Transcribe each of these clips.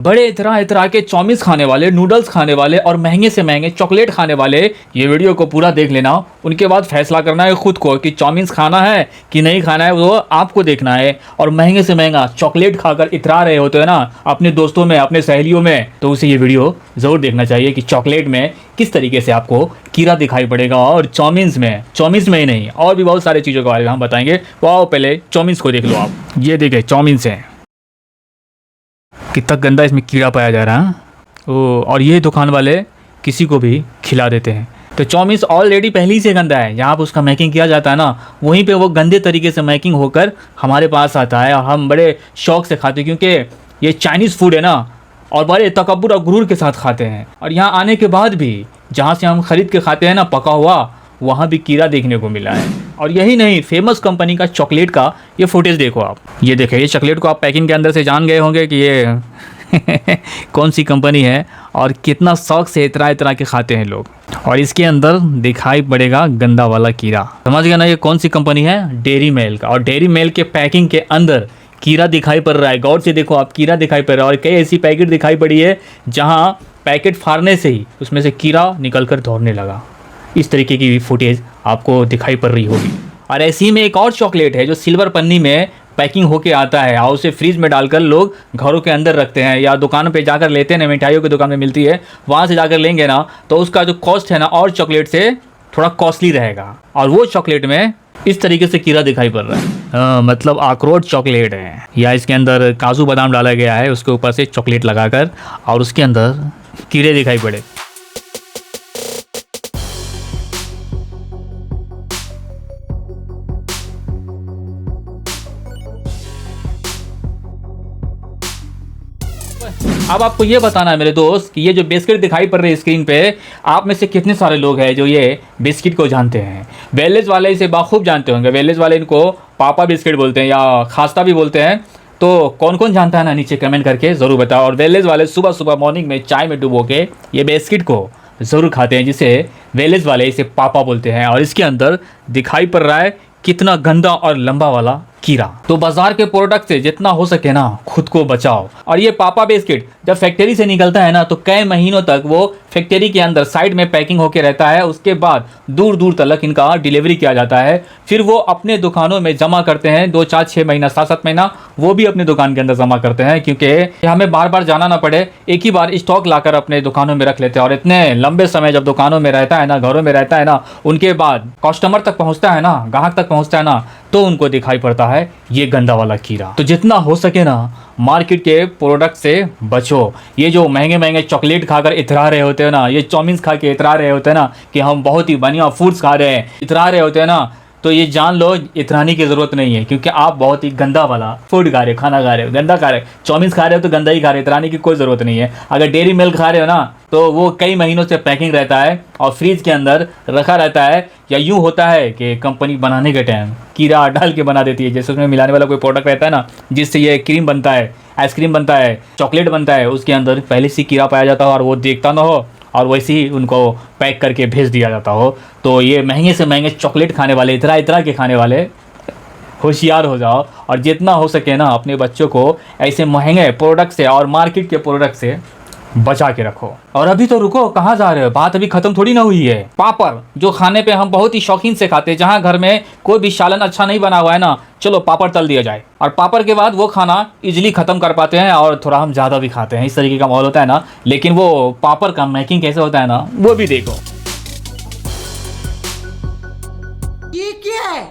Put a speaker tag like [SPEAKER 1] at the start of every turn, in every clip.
[SPEAKER 1] बड़े तरह तरह के चाउमीन्स खाने वाले, नूडल्स खाने वाले और महंगे से महंगे चॉकलेट खाने वाले ये वीडियो को पूरा देख लेना। उनके बाद फैसला करना है खुद को कि चाउमीन्स खाना है कि नहीं खाना है, वो आपको देखना है। और महंगे से महंगा चॉकलेट खाकर इतरा रहे होते हैं ना अपने दोस्तों में, अपने सहेलियों में, तो उसे ये वीडियो ज़रूर देखना चाहिए कि चॉकलेट में किस तरीके से आपको कीड़ा दिखाई पड़ेगा। और चाउमीन्स में ही नहीं, और भी बहुत सारी चीज़ों के बारे में हम बताएंगे। तो आओ पहले चाउमीन्स को देख लो आप। ये देखें चाउमीन्स हैं, कितना गंदा इसमें कीड़ा पाया जा रहा है। ओ, और ये दुकान वाले किसी को भी खिला देते हैं। तो चाउमीन्स ऑलरेडी पहले ही से गंदा है, जहाँ पर उसका मेकिंग किया जाता है ना, वहीं पे वो गंदे तरीके से मेकिंग होकर हमारे पास आता है और हम बड़े शौक से खाते हैं, क्योंकि ये चाइनीज़ फूड है ना, और बड़े तकब्बुर और गुरूर के साथ खाते हैं। और यहाँ आने के बाद भी जहाँ से हम ख़रीद के खाते हैं ना पका हुआ, वहाँ भी कीड़ा देखने को मिला है। और यही नहीं, फेमस कंपनी का चॉकलेट का ये फुटेज देखो आप। ये देखें, ये चॉकलेट को आप पैकिंग के अंदर से जान गए होंगे कि ये कौन सी कंपनी है और कितना शौक से इतना इतना के खाते हैं लोग। और इसके अंदर दिखाई पड़ेगा गंदा वाला कीड़ा। समझ गया ना ये कौन सी कंपनी है? Dairy milk. और डेयरी मिल्क के पैकिंग के अंदर कीड़ा दिखाई पड़ रहा है। गौर से देखो आप, कीड़ा दिखाई पड़ रहा है। और कई ऐसी पैकेट दिखाई पड़ी है जहाँ पैकेट फाड़ने से ही उसमें से कीड़ा निकल कर दौड़ने लगा। इस तरीके की फुटेज आपको दिखाई पड़ रही होगी। और ऐसी ही में एक और चॉकलेट है जो सिल्वर पन्नी में पैकिंग होके आता है और उसे फ्रीज में डालकर लोग घरों के अंदर रखते हैं, या दुकान पे जाकर लेते हैं ना, मिठाइयों की दुकान में मिलती है, वहाँ से जाकर लेंगे ना तो उसका जो कॉस्ट है ना और चॉकलेट से थोड़ा कॉस्टली रहेगा। और वो चॉकलेट में इस तरीके से कीड़ा दिखाई पड़ रहा है। मतलब अखरोट चॉकलेट है, या इसके अंदर काजू बादाम डाला गया है उसके ऊपर से चॉकलेट लगाकर, और उसके अंदर कीड़े दिखाई पड़े। अब आपको ये बताना है मेरे दोस्त कि ये जो बिस्किट दिखाई पड़ रही है स्क्रीन पे, आप में से कितने सारे लोग हैं जो ये बिस्किट को जानते हैं। वेलेज वाले इसे बाखूब जानते होंगे। वेलेज वाले इनको पापा बिस्किट बोलते हैं या खास्ता भी बोलते हैं। तो कौन कौन जानता है ना, नीचे कमेंट करके ज़रूर बताओ। और वेलेज वाले सुबह सुबह मॉर्निंग में चाय में डुबो के ये बिस्किट को ज़रूर खाते हैं, जिसे वेलेज वाले इसे पापा बोलते हैं। और इसके अंदर दिखाई पड़ रहा है कितना गंदा और लंबा वाला कीड़ा। तो बाजार के प्रोडक्ट से जितना हो सके ना खुद को बचाओ। और ये पापा बिस्किट जब फैक्ट्री से निकलता है ना तो कई महीनों तक वो फैक्ट्री के अंदर साइड में पैकिंग होके रहता है। उसके बाद दूर दूर तक इनका डिलीवरी किया जाता है। फिर वो अपने दुकानों में जमा करते हैं, 2 4 6 महीना 7 7 महीना वो भी अपने दुकान के अंदर जमा करते हैं, क्योंकि हमें बार बार जाना ना पड़े, एक ही बार स्टॉक लाकर अपने दुकानों में रख लेते हैं। और इतने लंबे समय जब दुकानों में रहता है ना, घरों में रहता है ना, उनके बाद कस्टमर तक पहुँचता है ना, ग्राहक तक पहुँचता है ना, तो उनको दिखाई पड़ता है ये गंदा वाला कीड़ा। तो जितना हो सके ना मार्केट के प्रोडक्ट से बचो। ये जो महंगे महंगे चॉकलेट खाकर इतरा रहे होते हैं ना, ये चाउमीन्स खा के इतरा रहे होते हैं ना कि हम बहुत ही बढ़िया फूड्स खा रहे हैं, इतरा रहे होते हैं ना, तो ये जान लो इतराने की ज़रूरत नहीं है, क्योंकि आप बहुत ही गंदा वाला फूड खा रहे हो, खाना खा रहे हो, गंदा खा रहे हो। चाउमीन्स खा रहे हो तो गंदा ही खा रहे हो, इतराने की कोई ज़रूरत नहीं है। अगर डेयरी मिल्क खा रहे हो ना तो वो कई महीनों से पैकिंग रहता है और फ्रीज के अंदर रखा रहता है, या यूँ होता है कि कंपनी बनाने के टाइम कीड़ा डाल के बना देती है। जैसे उसमें मिलाने वाला कोई प्रोडक्ट रहता है ना, जिससे ये क्रीम बनता है, आइसक्रीम बनता है, चॉकलेट बनता है, उसके अंदर पहले से कीड़ा पाया जाता हो और वो देखता ना हो, और वैसे ही उनको पैक करके भेज दिया जाता हो। तो ये महंगे से महंगे चॉकलेट खाने वाले, इतरा इतरा के खाने वाले, होशियार हो जाओ। और जितना हो सके ना अपने बच्चों को ऐसे महंगे प्रोडक्ट से और मार्केट के प्रोडक्ट से बचा के रखो। और अभी तो रुको, कहाँ जा रहे हो? बात अभी खत्म थोड़ी ना हुई है। पापड़ जो खाने पे हम बहुत ही शौकीन से खाते हैं, जहाँ घर में कोई भी सालन अच्छा नहीं बना हुआ है ना, चलो पापड़ तल दिया जाए। और पापड़ के बाद वो खाना इजीली ख़त्म कर पाते हैं और थोड़ा हम ज़्यादा भी खाते हैं, इस तरीके का माहौल होता है ना। लेकिन वो पापड़ का मेकिंग कैसे होता है ना, वो भी देखो।
[SPEAKER 2] ये क्या है?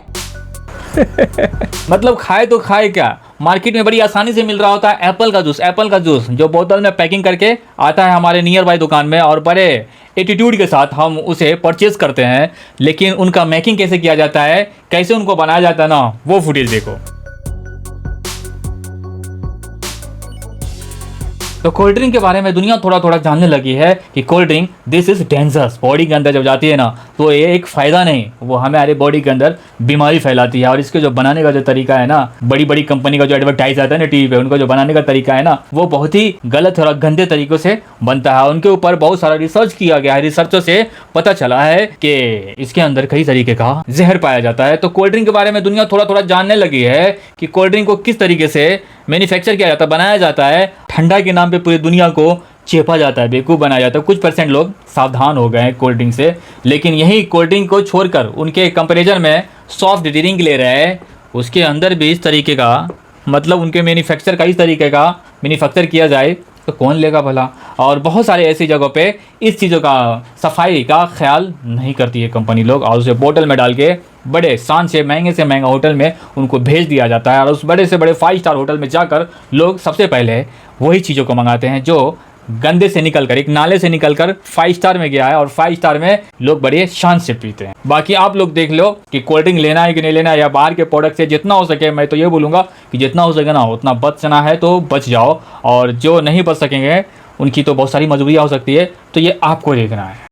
[SPEAKER 1] मतलब खाए तो खाए क्या, मार्केट में बड़ी आसानी से मिल रहा होता है एप्पल का जूस जो बोतल में पैकिंग करके आता है हमारे नियर बाय दुकान में, और बड़े एटीट्यूड के साथ हम उसे परचेज करते हैं। लेकिन उनका मेकिंग कैसे किया जाता है, कैसे उनको बनाया जाता है ना, वो फुटेज देखो। तो कोल्ड ड्रिंक के बारे में दुनिया थोड़ा थोड़ा जानने लगी है कि cold drink this is dangerous. Body के अंदर जब जाती है ना तो ये एक फ़ायदा नहीं, वो हमारे बॉडी के अंदर बीमारी फैलाती है। और इसके जो बनाने का जो तरीका है ना, बड़ी बड़ी कंपनी का जो एडवर्टाइज आता है ना टीवी पे, उनका जो बनाने का तरीका है ना, वो बहुत ही गलत और गंदे तरीक़ों से बनता है। उनके ऊपर बहुत सारा रिसर्च किया गया है, रिसर्चों से पता चला है कि इसके अंदर कई तरीके का जहर पाया जाता है। तो कोल्ड ड्रिंक के बारे में दुनिया थोड़ा थोड़ा जानने लगी है कि कोल्ड ड्रिंक को किस तरीके से मैन्युफैक्चर किया जाता है, बनाया जाता है, ठंडा के नाम पे पूरी दुनिया को चेपा जाता है, बेवकूफ़ बनाया जाता है। कुछ परसेंट लोग सावधान हो गए हैं कोल्ड ड्रिंक से, लेकिन यही कोल्ड ड्रिंक को छोड़कर उनके कंपेरिजन में सॉफ्ट ड्रिंक ले रहे हैं, उसके अंदर भी इस तरीके का, मतलब उनके मैन्युफैक्चर का इस तरीके का मैन्युफैक्चर किया जाए तो कौन लेगा भला। और बहुत सारे ऐसी जगहों पे इस चीज़ों का, सफाई का ख्याल नहीं करती है कंपनी लोग, और उसे बोतल में डाल के बड़े शान से महंगा होटल में उनको भेज दिया जाता है। और उस बड़े से बड़े 5 स्टार होटल में जाकर लोग सबसे पहले वही चीज़ों को मंगाते हैं जो गंदे से निकलकर, एक नाले से निकलकर 5 स्टार में गया है, और 5 स्टार में लोग बड़े शान से पीते हैं। बाकी आप लोग देख लो कि कोल्ड ड्रिंक लेना है कि नहीं लेना है, या बाहर के प्रोडक्ट से जितना हो सके, मैं तो ये बोलूँगा कि जितना हो सके ना उतना बचना है तो बच जाओ, और जो नहीं बच सकेंगे उनकी तो बहुत सारी मजबूरियाँ हो सकती है, तो ये आपको देखना है।